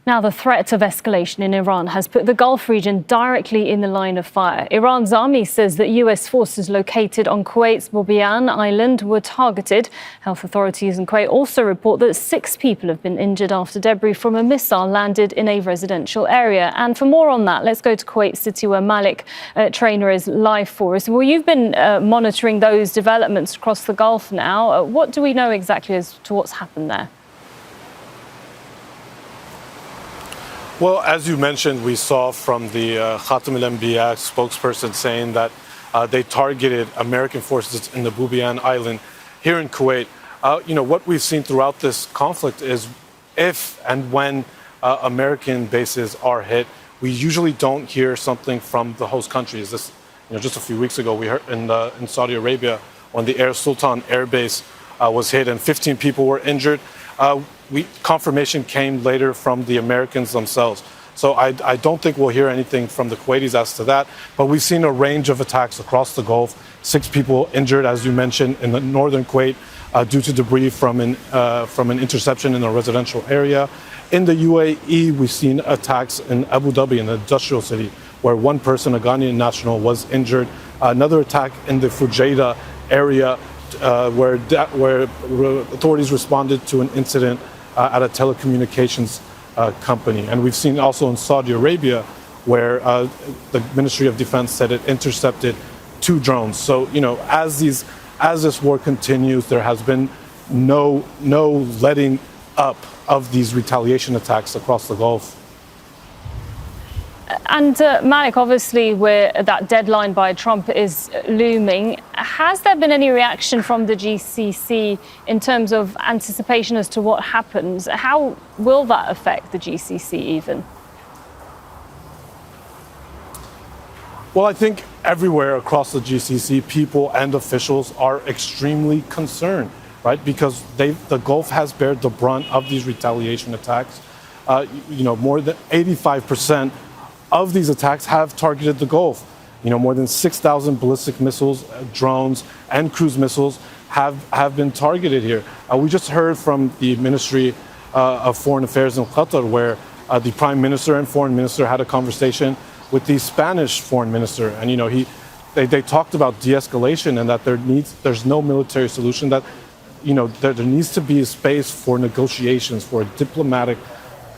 Now, the threat of escalation in Iran has put the Gulf region directly in the line of fire. Iran's army says that US forces located on Kuwait's Bubiyan Island were targeted. Health authorities in Kuwait also report that 6 people have been injured after debris from a missile landed in a residential area. And for more on that, let's go to Kuwait City, where Malik, Traina, is live for us. Well, you've been monitoring those developments across the Gulf now. What do we know exactly as to what's happened there? Well, as you mentioned, we saw from the Khatem al-Anbiya spokesperson saying that they targeted American forces in the Bubiyan Island here in Kuwait. What we've seen throughout this conflict is if and when American bases are hit, we usually don't hear something from the host countries. This, just a few weeks ago, we heard in Saudi Arabia when the Air Sultan Air Base was hit and 15 people were injured. Confirmation came later from the Americans themselves. So I don't think we'll hear anything from the Kuwaitis as to that. But we've seen a range of attacks across the Gulf. 6 people injured, as you mentioned, in the northern Kuwait due to debris from an interception in a residential area. In the UAE, we've seen attacks in Abu Dhabi, in the industrial city, where one person, a Ghanaian national, was injured. Another attack in the Fujairah area, where authorities responded to an incident at a telecommunications company. And we've seen also in Saudi Arabia where the Ministry of Defense said it intercepted 2 drones. So, as this war continues, there has been no letting up of these retaliation attacks across the Gulf. And Malik, obviously, where that deadline by Trump is looming, has there been any reaction from the GCC in terms of anticipation as to what happens? How will that affect the GCC even? Well, I think everywhere across the GCC, people and officials are extremely concerned, right? Because the Gulf has bared the brunt of these retaliation attacks. More than 85% of these attacks have targeted the Gulf. More than 6,000 ballistic missiles, drones, and cruise missiles have been targeted here. We just heard from the Ministry of Foreign Affairs in Qatar, where the Prime Minister and Foreign Minister had a conversation with the Spanish Foreign Minister, and they talked about de-escalation and that there's no military solution. That there needs to be a space for negotiations, for a diplomatic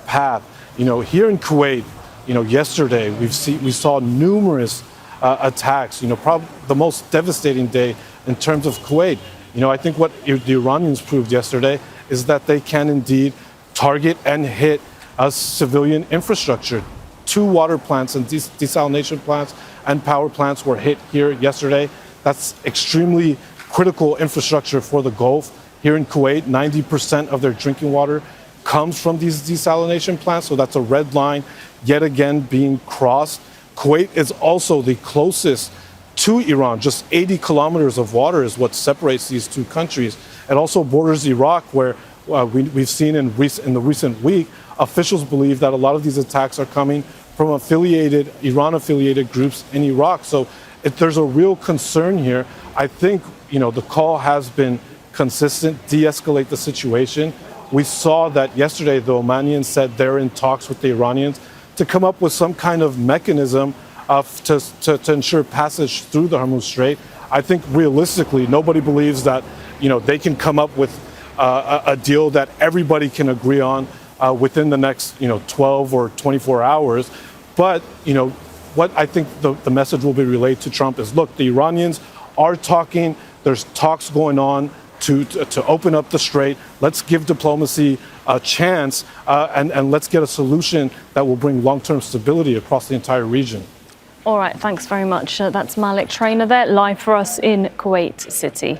path. Here in Kuwait, yesterday we saw numerous attacks. Probably the most devastating day in terms of Kuwait. I think what the Iranians proved yesterday is that they can indeed target and hit a civilian infrastructure. 2 water plants and desalination plants and power plants were hit here yesterday. That's extremely critical infrastructure for the Gulf. Here in Kuwait, 90% of their drinking water comes from these desalination plants, so that's a red line yet again being crossed. Kuwait is also the closest to Iran. Just 80 kilometers of water is what separates these 2 countries. It also borders Iraq, where we've seen in the recent week, officials believe that a lot of these attacks are coming from Iran-affiliated groups in Iraq. So there's a real concern here. I think, the call has been consistent, de-escalate the situation. We saw that yesterday the Omanians said they're in talks with the Iranians to come up with some kind of mechanism to ensure passage through the Hormuz Strait. I think realistically, nobody believes that they can come up with a deal that everybody can agree on within the next 12 or 24 hours. But what I think the message will be relayed to Trump is, look, the Iranians are talking. There's talks going on to open up the strait. Let's give diplomacy a chance and let's get a solution that will bring long-term stability across the entire region. All right, thanks very much. That's Malik, Traina there, live for us in Kuwait City.